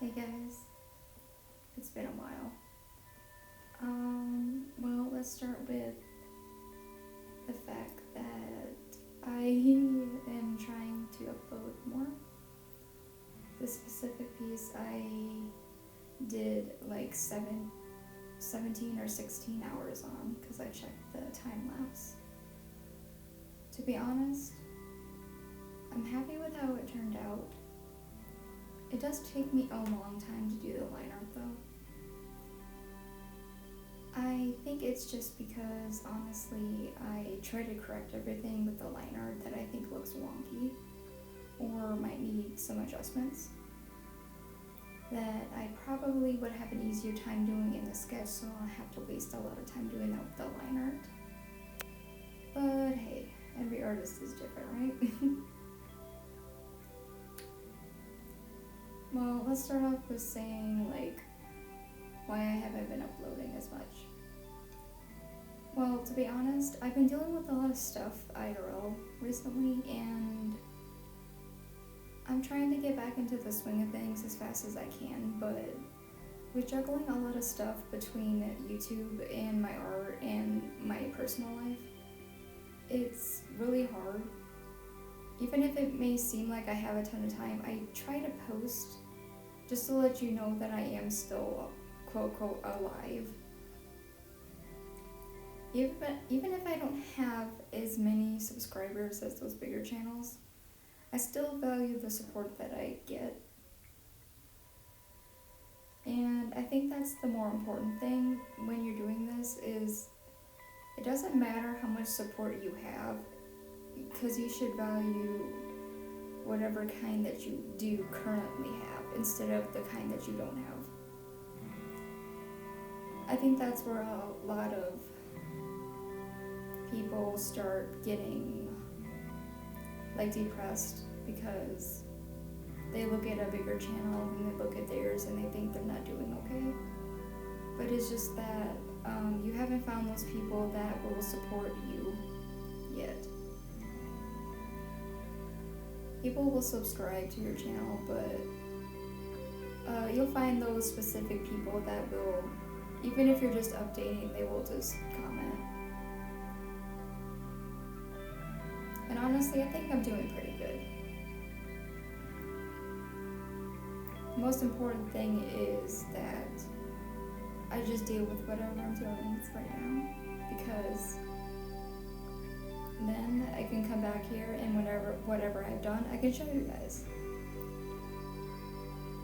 Hey guys, it's been a while. Well, let's start with the fact that I am trying to upload more. This specific piece I did like 17 or 16 hours on because I checked the time lapse. To be honest, I'm happy with how it turned out. It does take me a long time to do the line art though. I think it's just because, honestly, I try to correct everything with the line art that I think looks wonky or might need some adjustments that I probably would have an easier time doing in the sketch, so I'll have to waste a lot of time doing that with the line art. But hey, every artist is different, right? Well, let's start off with saying, why I haven't been uploading as much. Well, to be honest, I've been dealing with a lot of stuff IRL recently, and I'm trying to get back into the swing of things as fast as I can, but with juggling a lot of stuff between YouTube and my art and my personal life, it's really hard. Even if it may seem like I have a ton of time, I try to post just to let you know that I am still quote-unquote alive. Even if I don't have as many subscribers as those bigger channels, I still value the support that I get. And I think that's the more important thing when you're doing this is it doesn't matter how much support you have, because you should value whatever kind that you do currently have instead of the kind that you don't have. I think that's where a lot of people start getting depressed because they look at a bigger channel and they look at theirs and they think they're not doing okay. But it's just that you haven't found those people that will support you yet. People will subscribe to your channel, but you'll find those specific people that will, even if you're just updating, they will just comment. And honestly, I think I'm doing pretty good. The most important thing is that I just deal with whatever I'm doing right now, because then I can come back here and whatever I've done, I can show you guys.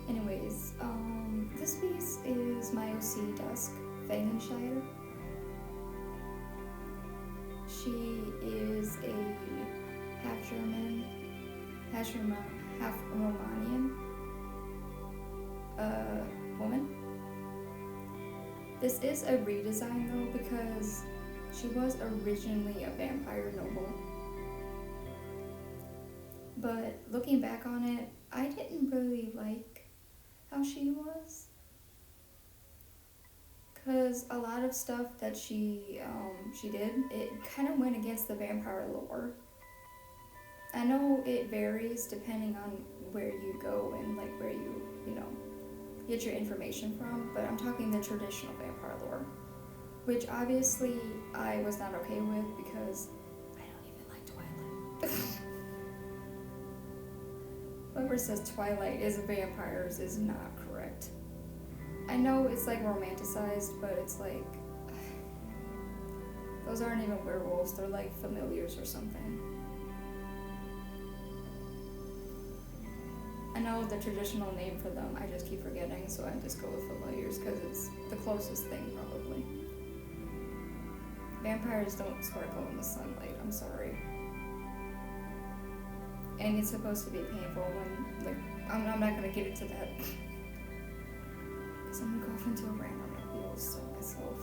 Anyways, this piece is my OC Dusk, Fangenshier. She is a half German, half Romanian woman. This is a redesign though, because she was originally a vampire noble. But looking back on it, I didn't really like how she was, because a lot of stuff that she did, it kind of went against the vampire lore. I know it varies depending on where you go and where you get your information from, but I'm talking the traditional vampire lore, which obviously I was not okay with because I don't even like Twilight. Whoever says Twilight is vampires is not correct. I know it's romanticized, but it's those aren't even werewolves, they're like familiars or something. I know the traditional name for them, I just keep forgetting, so I just go with familiars because it's the closest thing probably. Vampires don't sparkle in the sunlight, I'm sorry. And it's supposed to be painful when, I'm not gonna get into that. Because I'm gonna go off into a rant, I'm gonna be able to stop myself.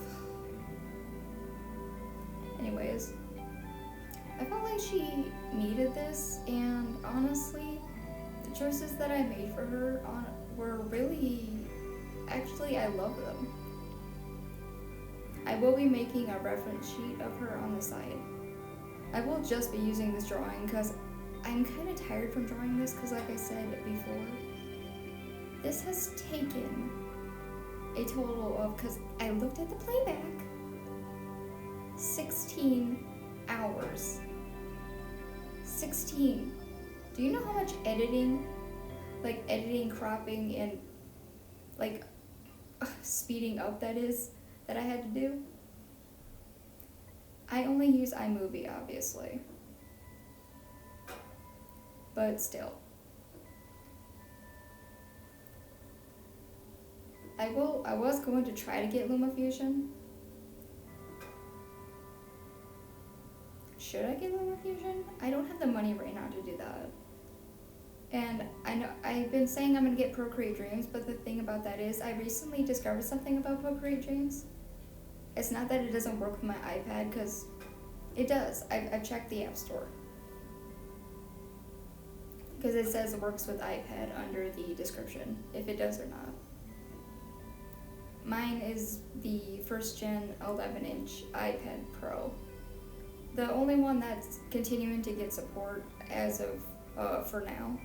Anyways, I felt like she needed this, and honestly, the choices that I made for her were really, actually, I love them. I will be making a reference sheet of her on the side. I will just be using this drawing because I'm kind of tired from drawing this because, like I said before, this has taken a total of, because I looked at the playback, 16 hours. 16. Do you know how much editing, cropping, and like speeding up that I had to do? I only use iMovie, obviously, but still. I was going to try to get LumaFusion. Should I get LumaFusion? I don't have the money right now to do that. And I know I've been saying I'm gonna get Procreate Dreams, but the thing about that is I recently discovered something about Procreate Dreams. It's not that it doesn't work with my iPad, because it does. I've checked the App Store. Because it says it works with iPad under the description, if it does or not. Mine is the first gen 11-inch iPad Pro. The only one that's continuing to get support as of for now,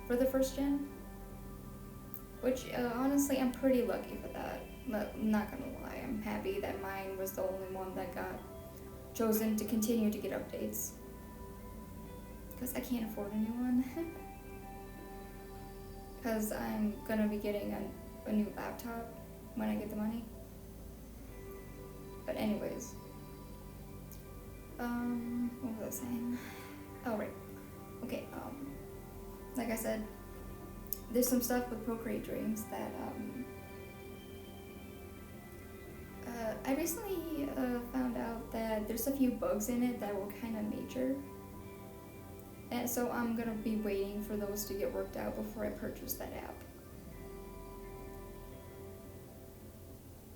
for the first gen. Which honestly, I'm pretty lucky for that. Not gonna lie, I'm happy that mine was the only one that got chosen to continue to get updates. Because I can't afford a new one. Because I'm gonna be getting a new laptop when I get the money. But anyways. What was I saying? Oh, right. Okay, like I said, there's some stuff with Procreate Dreams that, I recently found out that there's a few bugs in it that were kind of major. And so I'm gonna be waiting for those to get worked out before I purchase that app.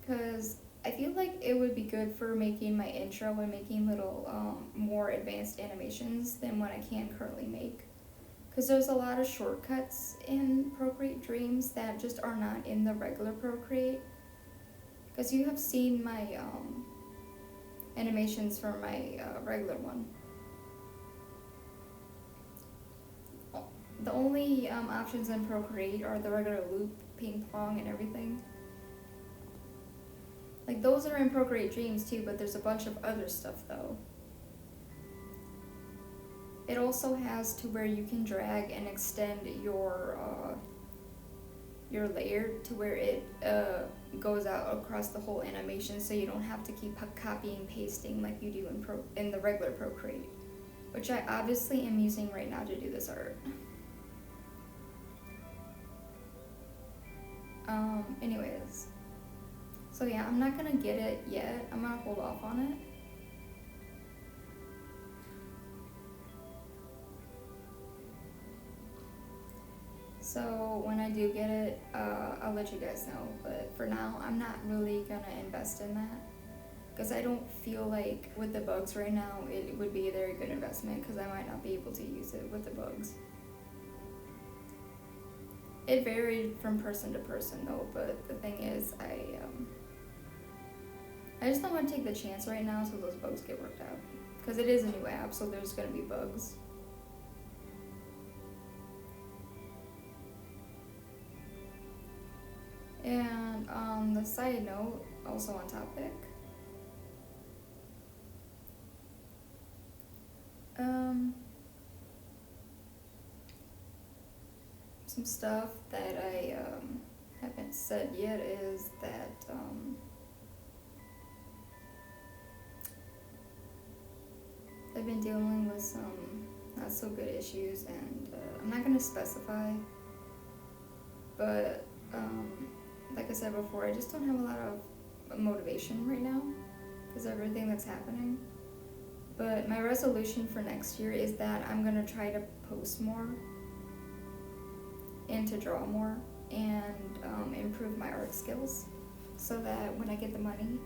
Because I feel like it would be good for making my intro and making little more advanced animations than what I can currently make. Because there's a lot of shortcuts in Procreate Dreams that just are not in the regular Procreate. Because you have seen my animations for my regular one. The only options in Procreate are the regular loop, ping pong, and everything. Like, those are in Procreate Dreams too, but there's a bunch of other stuff though. It also has to where you can drag and extend your layer to where it goes out across the whole animation, so you don't have to keep copying and pasting like you do in the regular Procreate, which I obviously am using right now to do this art. Anyways. So yeah, I'm not gonna get it yet. I'm gonna hold off on it. So when I do get it, I'll let you guys know. But for now, I'm not really gonna invest in that. Because I don't feel like with the bugs right now, it would be a very good investment, because I might not be able to use it with the bugs. It varied from person to person though, but the thing is, I just don't want to take the chance right now until those bugs get worked out. Because it is a new app, so there's going to be bugs. And on the side note, also on topic, some stuff that I haven't said yet is that I've been dealing with some not so good issues, and I'm not going to specify, but like I said before, I just don't have a lot of motivation right now because of everything that's happening. But my resolution for next year is that I'm going to try to post more and to draw more and improve my art skills, so that when I get the money,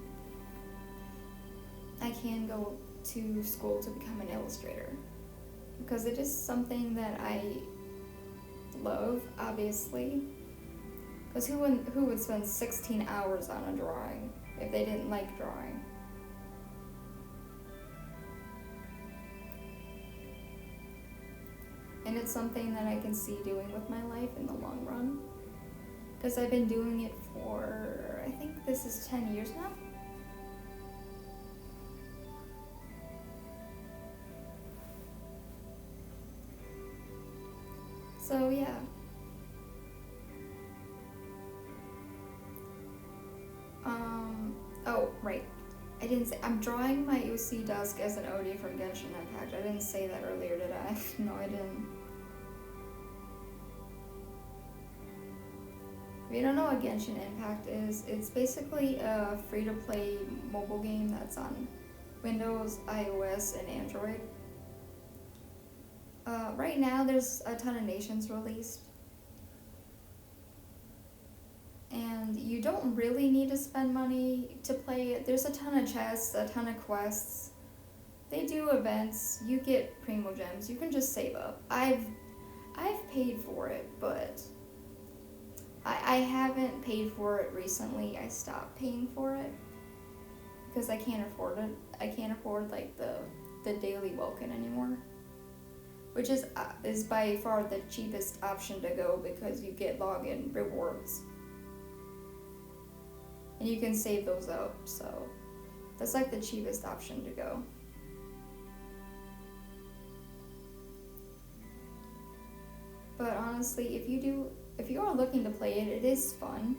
I can go to school to become an illustrator, because it is something that I love, obviously, because who would spend 16 hours on a drawing if they didn't like drawing? And it's something that I can see doing with my life in the long run. because I've been doing it for, I think this is 10 years now. So yeah. Oh, right. I didn't say, I'm drawing my OC Dusk as an OD from Genshin Impact. I didn't say that earlier, did I? No, I didn't. If you don't know what Genshin Impact is, it's basically a free-to-play mobile game that's on Windows, iOS, and Android. Right now, there's a ton of nations released. And you don't really need to spend money to play it. There's a ton of chests, a ton of quests. They do events. You get Primo Gems. You can just save up. I've paid for it, but I haven't paid for it recently. I stopped paying for it because I can't afford it. I can't afford like the daily Welkin anymore, which is by far the cheapest option to go because you get login rewards. And you can save those up, so that's like the cheapest option to go. But honestly, if you are looking to play it, it is fun.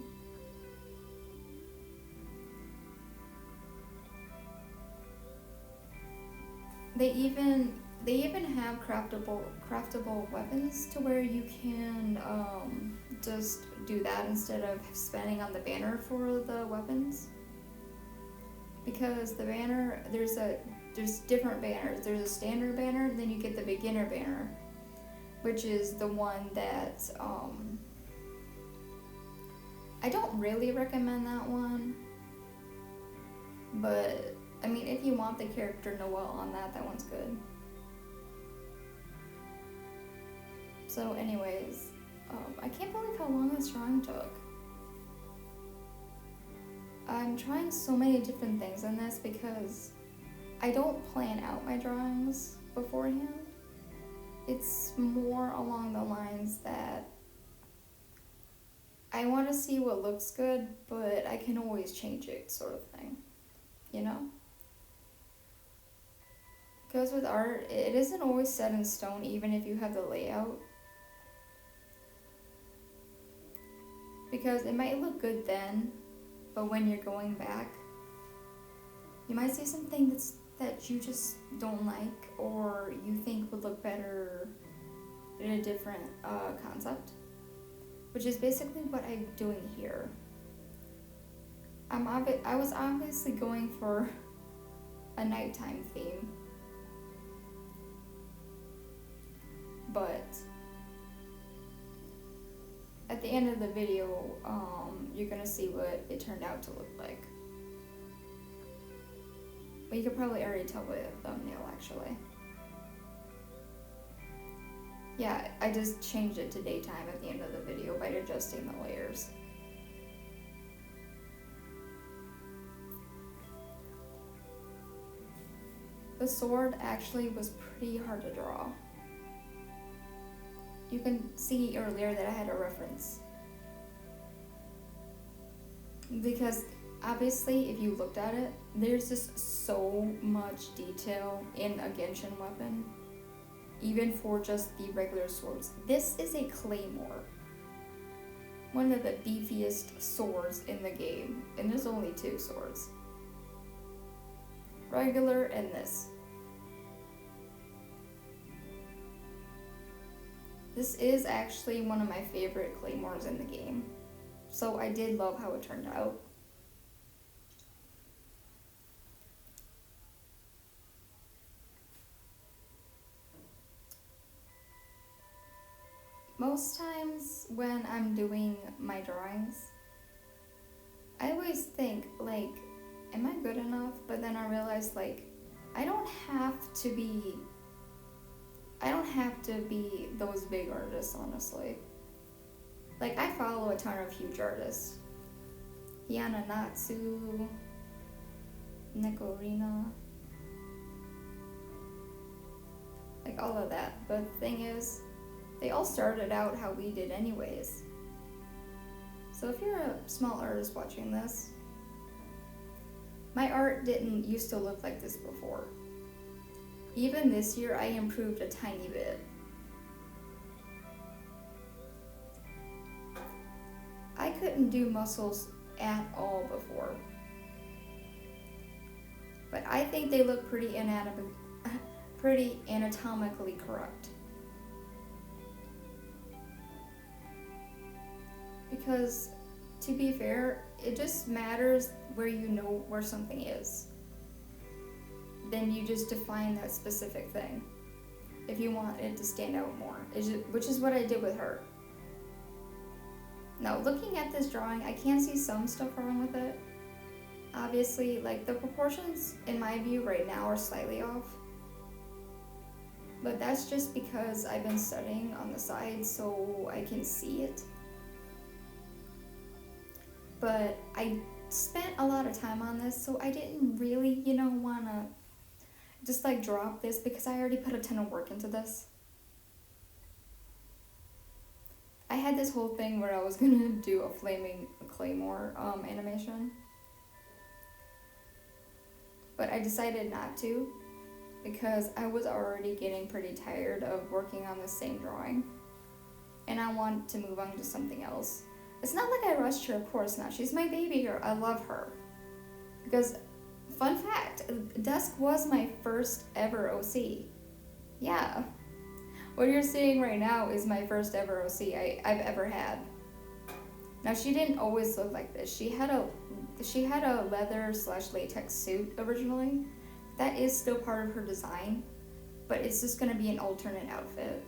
They even have craftable weapons to where you can just do that instead of spending on the banner for the weapons. Because the banner, there's different banners. There's a standard banner, then you get the beginner banner, which is the one that I don't really recommend that one. But I mean, if you want the character Noelle on that one's good. So anyways, I can't believe how long this drawing took. I'm trying so many different things in this because I don't plan out my drawings beforehand. It's more along the lines that I want to see what looks good, but I can always change it, sort of thing. You know? Because with art, it isn't always set in stone, even if you have the layout. Because it might look good then, but when you're going back, you might see something that you just don't like, or you think would look better in a different concept, which is basically what I'm doing here. I was obviously going for a nighttime theme, but at the end of the video, you're gonna see what it turned out to look like. But you could probably already tell by the thumbnail, actually. Yeah, I just changed it to daytime at the end of the video by adjusting the layers. The sword actually was pretty hard to draw. You can see earlier that I had a reference. Because obviously, if you looked at it, there's just so much detail in a Genshin weapon. Even for just the regular swords. This is a claymore. One of the beefiest swords in the game. And there's only 2 swords. Regular and this. This is actually one of my favorite claymores in the game. So I did love how it turned out. Most times when I'm doing my drawings, I always think, like, am I good enough? But then I realize, like, I don't have to be those big artists, honestly. Like, I follow a ton of huge artists. Yana Natsu, Nekorina, like all of that. But the thing is, they all started out how we did anyways. So if you're a small artist watching this, my art didn't used to look like this before. Even this year, I improved a tiny bit. I couldn't do muscles at all before. But I think they look pretty anatomically correct. Because, to be fair, it just matters where you know where something is. Then you just define that specific thing. If you want it to stand out more, which is what I did with her. Now, looking at this drawing, I can see some stuff wrong with it. Obviously, like, the proportions, in my view, right now are slightly off. But that's just because I've been studying on the side so I can see it. But I spent a lot of time on this, so I didn't really, want to just, like, drop this because I already put a ton of work into this. I had this whole thing where I was gonna do a flaming claymore animation. But I decided not to because I was already getting pretty tired of working on the same drawing. And I wanted to move on to something else. It's not like I rushed her, of course not. She's my baby girl. I love her. Because, fun fact, Dusk was my first ever OC. Yeah. What you're seeing right now is my first ever OC I've ever had. Now, she didn't always look like this. She had a leather/latex suit originally. That is still part of her design, but it's just going to be an alternate outfit,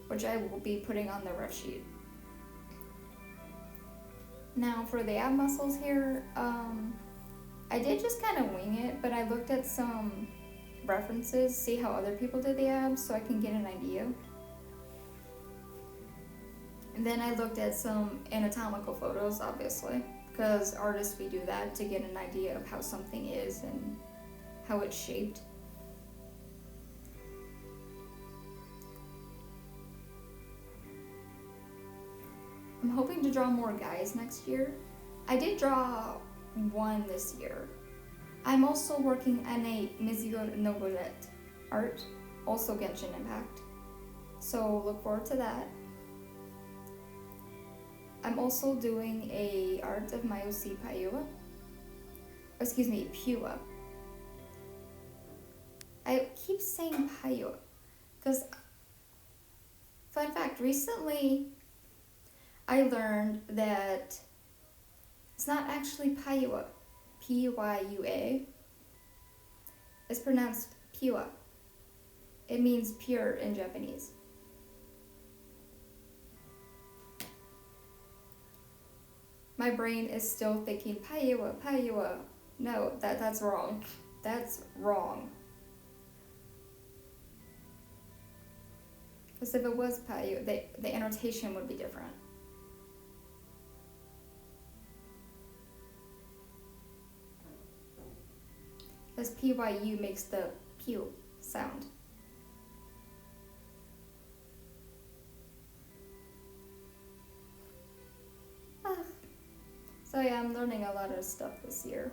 which I will be putting on the ref sheet. Now, for the ab muscles here, I did just kind of wing it, but I looked at some references, see how other people did the abs, so I can get an idea. And then I looked at some anatomical photos, obviously, because artists, we do that to get an idea of how something is and how it's shaped. I'm hoping to draw more guys next year. I did draw one this year. I'm also working on a Mizuho Noburet art, also Genshin Impact. So look forward to that. I'm also doing a art of my OC Pua. I keep saying Pua because, fun fact, recently I learned that it's not actually Pua, P-Y-U-A. It's pronounced Pua. It means pure in Japanese. My brain is still thinking Pua. No, that's wrong. That's wrong. Because if it was Pua, the annotation would be different. Because PYU makes the pew sound. So yeah, I'm learning a lot of stuff this year.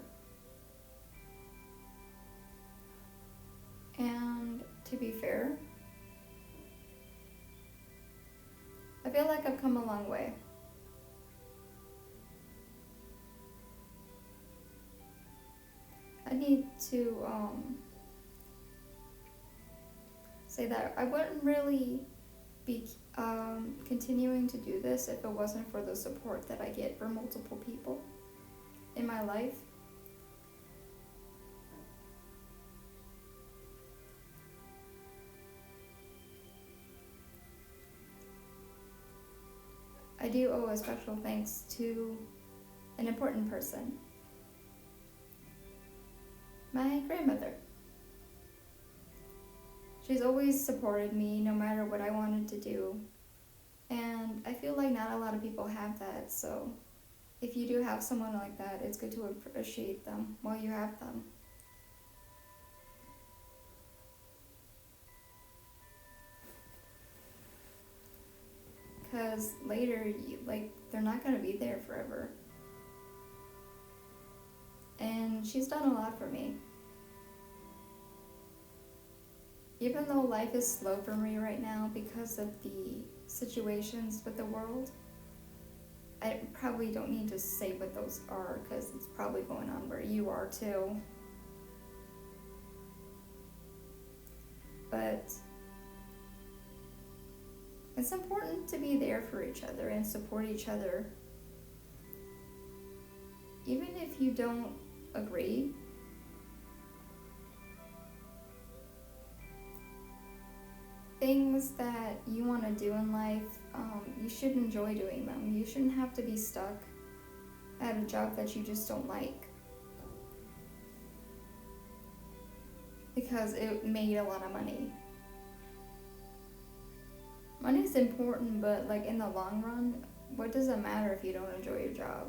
And to be fair, I feel like I've come a long way. I need to say that I wouldn't really be continuing to do this if it wasn't for the support that I get from multiple people in my life. I do owe a special thanks to an important person. My grandmother. She's always supported me no matter what I wanted to do. And I feel like not a lot of people have that, so if you do have someone like that, it's good to appreciate them while you have them. because later, they're not going to be there forever. And she's done a lot for me. Even though life is slow for me right now because of the situations with the world, I probably don't need to say what those are because it's probably going on where you are too. But it's important to be there for each other and support each other. Even if you don't agree, things that you want to do in life, you should enjoy doing them. You shouldn't have to be stuck at a job that you just don't like because it made a lot of money. Money's important, but in the long run, what does it matter if you don't enjoy your job?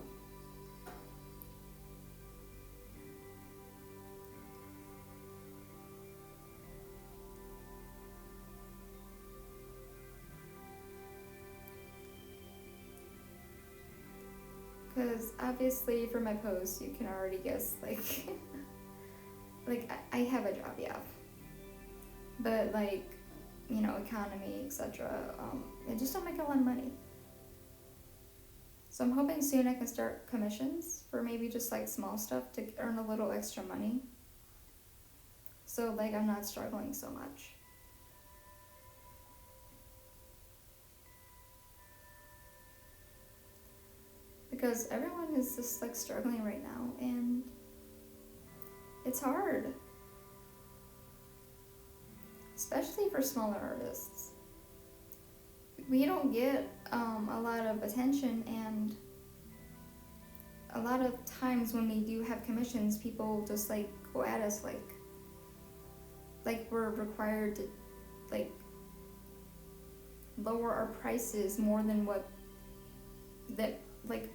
Because obviously from my post, you can already guess, I have a job, yeah. But economy, etc. I just don't make a lot of money. So I'm hoping soon I can start commissions for maybe just small stuff to earn a little extra money. So I'm not struggling so much. Because everyone is just struggling right now, and it's hard. Especially for smaller artists. We don't get a lot of attention, and a lot of times when we do have commissions, people just go at us like we're required to lower our prices more than what that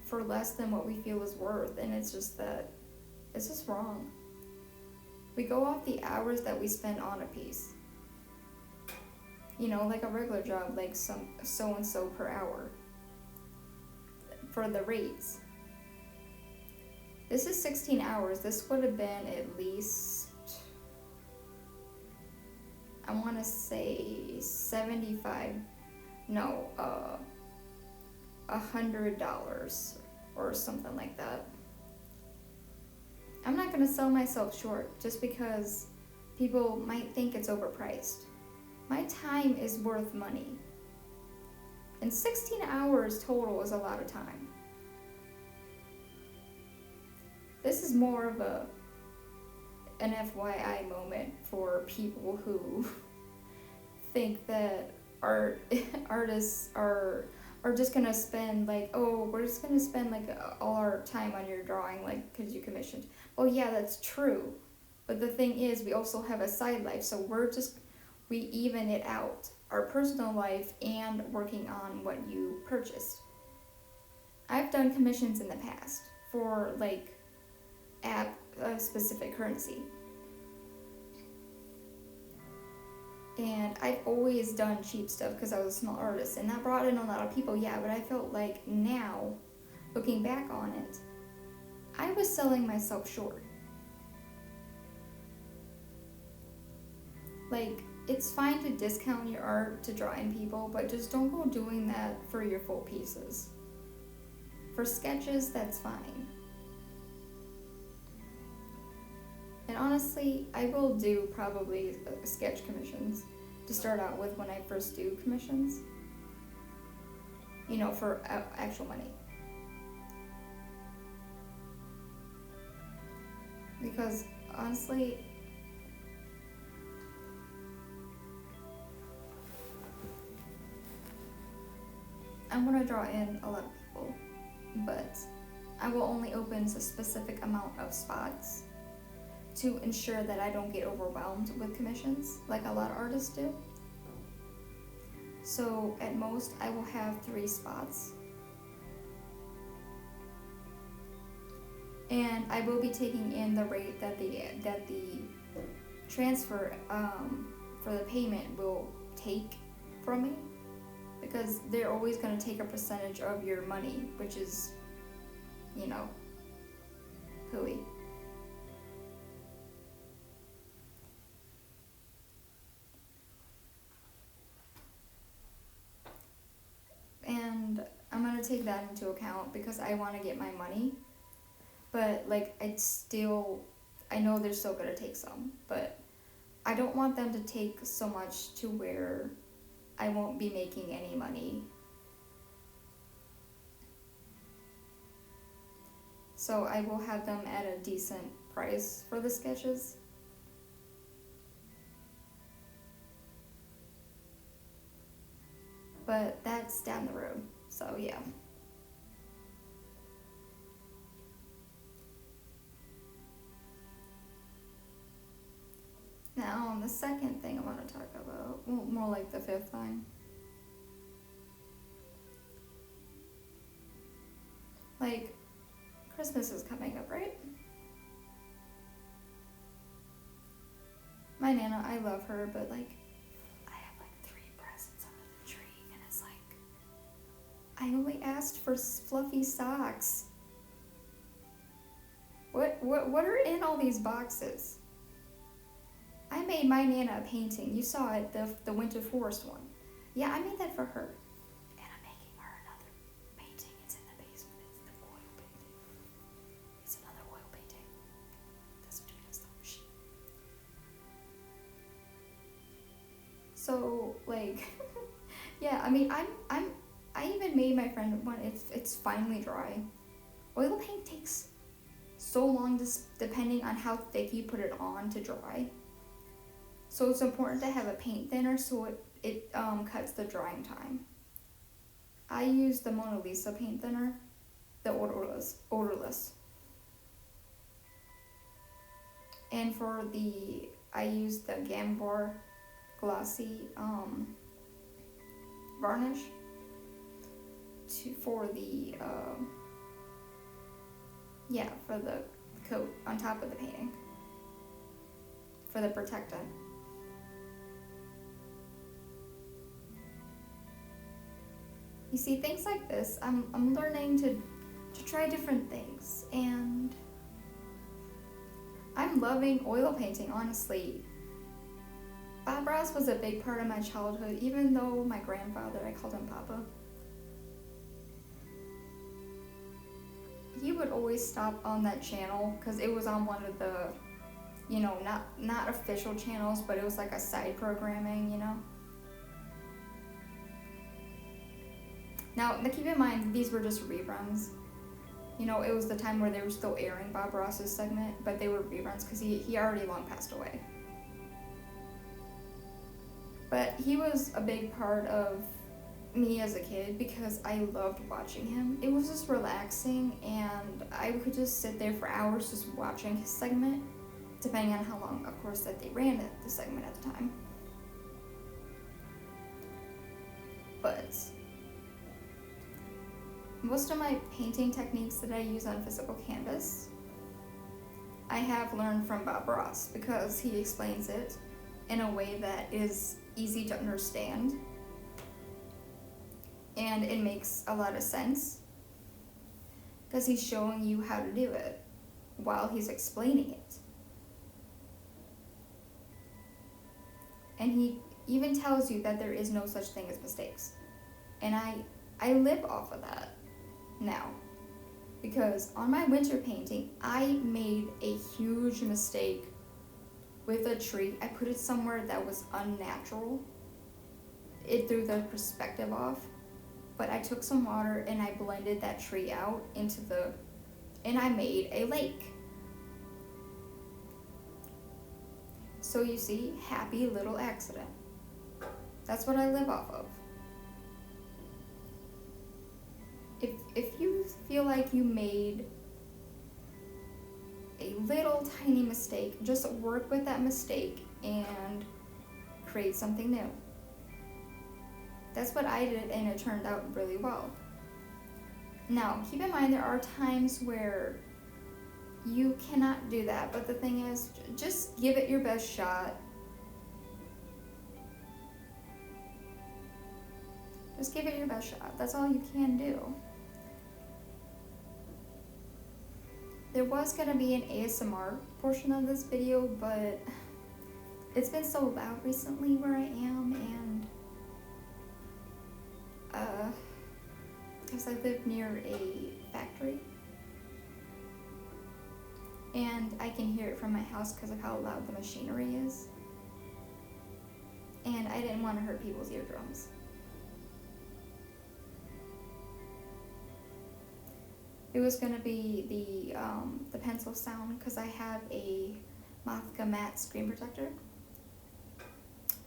for less than what we feel is worth, and it's just wrong. We go off the hours that we spend on a piece. A regular job, some so-and-so per hour for the rates. This is 16 hours. This would have been at least, I want to say $100 or something like that. I'm not going to sell myself short just because people might think it's overpriced. My time is worth money. And 16 hours total is a lot of time. This is more of an FYI moment for people who think that artists are just gonna spend we're just gonna spend all our time on your drawing because you commissioned. Well, yeah, that's true. But the thing is, we also have a side life, so we even it out, our personal life and working on what you purchased. I've done commissions in the past for app specific currency. And I've always done cheap stuff because I was a small artist, and that brought in a lot of people, yeah, but I felt now, looking back on it, I was selling myself short. It's fine to discount your art to draw in people, but just don't go doing that for your full pieces. For sketches, that's fine. And honestly, I will do probably sketch commissions to start out with when I first do commissions. For actual money. Because honestly, I want to draw in a lot of people, but I will only open a specific amount of spots to ensure that I don't get overwhelmed with commissions like a lot of artists do. So at most, I will have 3 spots. And I will be taking in the rate that the transfer for the payment will take from me, because because they're always going to take a percentage of your money, which is, you know, hooey. And I'm going to take that into account because I want to get my money. But, like, I know they're still going to take some, but I don't want them to take so much to where I won't be making any money. So I will have them at a decent price for the sketches. But that's down the road, so yeah. Now, the second thing I want to talk about, well, more like the fifth thing. Like, Christmas is coming up, right? My Nana, I love her, but like, I have like 3 presents under the tree, and it's like, I only asked for fluffy socks. What are in all these boxes? I made my Nana a painting. You saw it, the Winter Forest one. Yeah, I made that for her. And I'm making her another painting. It's in the basement. It's the oil painting. It's another oil painting. That's between us though. Shh. So, like, yeah, I mean, I even made my friend one. It's finally dry. Oil paint takes so long, depending on how thick you put it on to dry. So it's important to have a paint thinner so it cuts the drying time. I use the Mona Lisa paint thinner, the odorless. And I use the Gambar glossy varnish for the coat on top of the painting for the protectant. You see, things like this, I'm learning to try different things, and I'm loving oil painting, honestly. Bob Ross was a big part of my childhood, even though my grandfather, I called him Papa. He would always stop on that channel, because it was on one of the, you know, not official channels, but it was like a side programming, you know. Now, keep in mind, these were just reruns. You know, it was the time where they were still airing Bob Ross's segment, but they were reruns because he already long passed away. But he was a big part of me as a kid because I loved watching him. It was just relaxing, and I could just sit there for hours just watching his segment, depending on how long, of course, that they ran the segment at the time. But most of my painting techniques that I use on physical canvas, I have learned from Bob Ross because he explains it in a way that is easy to understand, and it makes a lot of sense because he's showing you how to do it while he's explaining it. And he even tells you that there is no such thing as mistakes. And I live off of that now, because on my winter painting, I made a huge mistake with a tree. I put it somewhere that was unnatural. It threw the perspective off, but I took some water and I blended that tree out and I made a lake. So you see, happy little accident. That's what I live off of. If you feel like you made a little tiny mistake, just work with that mistake and create something new. That's what I did, and it turned out really well. Now, keep in mind there are times where you cannot do that, but the thing is, just give it your best shot. Just give it your best shot. That's all you can do. There was going to be an ASMR portion of this video, but it's been so loud recently where I am, and because I live near a factory, and I can hear it from my house because of how loud the machinery is, and I didn't want to hurt people's eardrums. It was gonna be the pencil sound because I have a Mathka matte screen protector.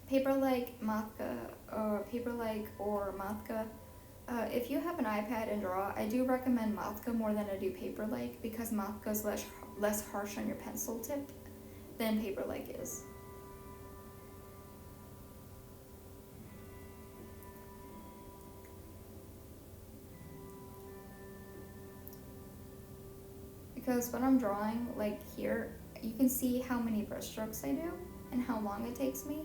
Paper-like, Mathka, or Paper-like or Mathka. If you have an iPad and draw, I do recommend Mathka more than I do Paper-like because Mathka is less harsh on your pencil tip than Paper-like is. Because when I'm drawing, like here, you can see how many brush strokes I do and how long it takes me.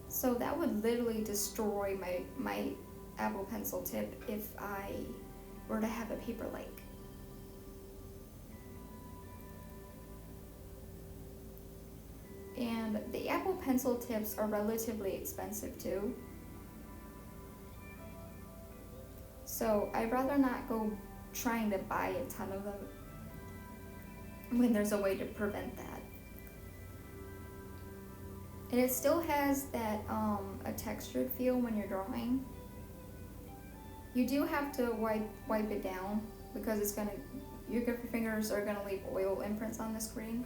So that would literally destroy my Apple Pencil tip if I were to have a paper-like. And the Apple Pencil tips are relatively expensive too. So I'd rather not go trying to buy a ton of them when there's a way to prevent that. And it still has that a textured feel when you're drawing. You do have to wipe it down because your fingers are gonna leave oil imprints on the screen.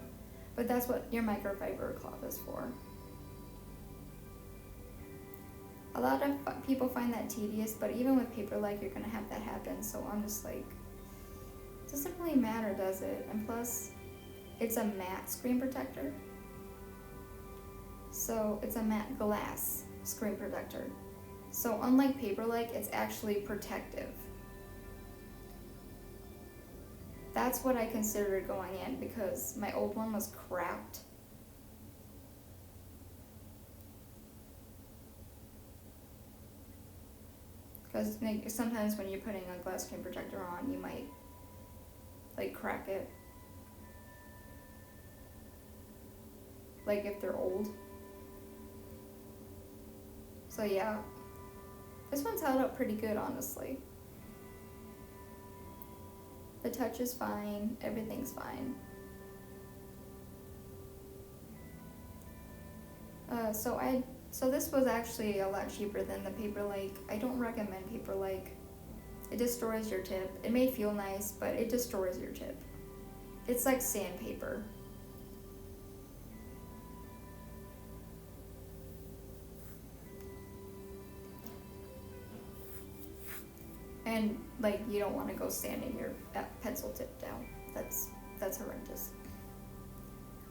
But that's what your microfiber cloth is for. A lot of people find that tedious, but even with paper-like, you're gonna have that happen. So I'm just like, it doesn't really matter, does it? And plus, it's a matte screen protector. So it's a matte glass screen protector. So unlike paper-like, it's actually protective. That's what I considered going in because my old one was cracked. Because sometimes when you're putting a glass screen protector on, you might like crack it. Like if they're old. So yeah, this one's held up pretty good, honestly. The touch is fine, everything's fine. So this was actually a lot cheaper than the paper-like. I don't recommend paper-like. It destroys your tip. It may feel nice, but it destroys your tip. It's like sandpaper. And like you don't want to go sanding your pencil tip down. That's horrendous.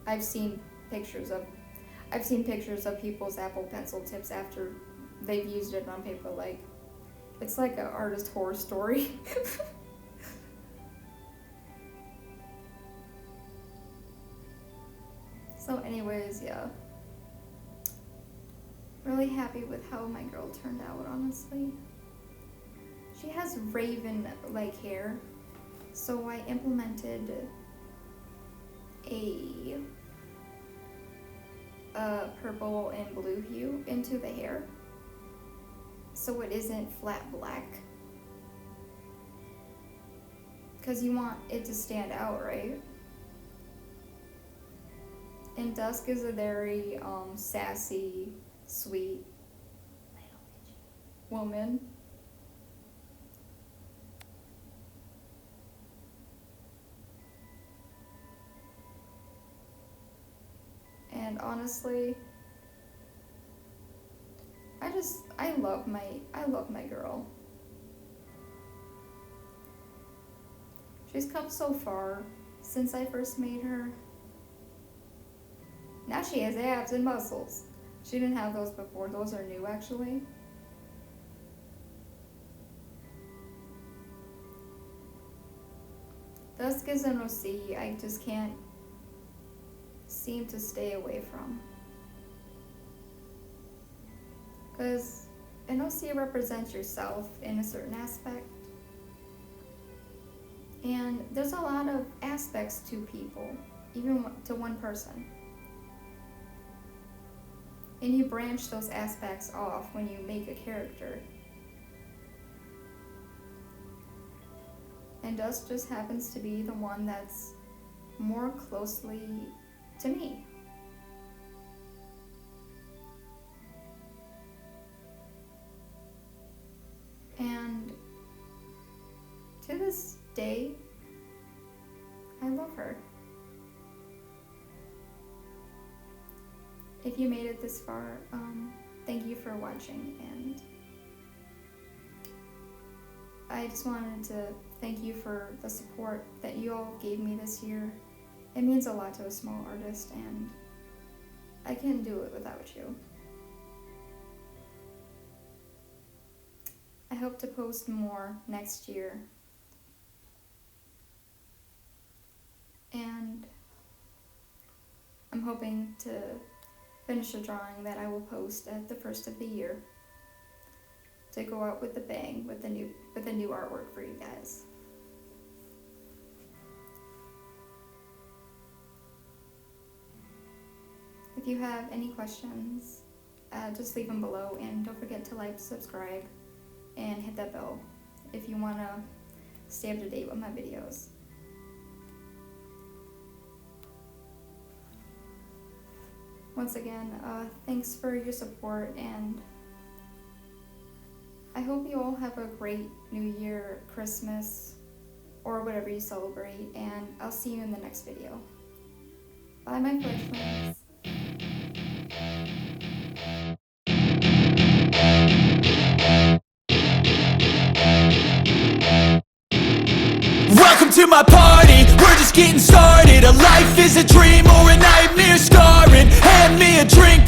I've seen pictures of people's Apple Pencil tips after they've used it on paper. Like it's like an artist horror story. So anyways, yeah. Really happy with how my girl turned out, honestly. She has raven-like hair, so I implemented a purple and blue hue into the hair, so it isn't flat black. Because you want it to stand out, right? And Dusk is a very sassy, sweet woman. And honestly, I love my girl. She's come so far since I first made her. Now she has abs and muscles. She didn't have those before. Those are new, actually. Dusk is an OC I just can't seem to stay away from. Because and also you represent yourself in a certain aspect. And there's a lot of aspects to people, even to one person. And you branch those aspects off when you make a character. And Dusk just happens to be the one that's more closely to me. And to this day, I love her. If you made it this far, thank you for watching, and I just wanted to thank you for the support that you all gave me this year. It means a lot to a small artist, and I couldn't do it without you. I hope to post more next year. And I'm hoping to finish a drawing that I will post at the first of the year to go out with a bang with the new artwork for you guys. If you have any questions, just leave them below, and don't forget to like, subscribe, and hit that bell if you want to stay up to date with my videos. Once again, thanks for your support, and I hope you all have a great New Year, Christmas, or whatever you celebrate, and I'll see you in the next video. Bye, my fledglings. Welcome to my party, we're just getting started. A life is a dream or a nightmare scarring. Hand me a drink,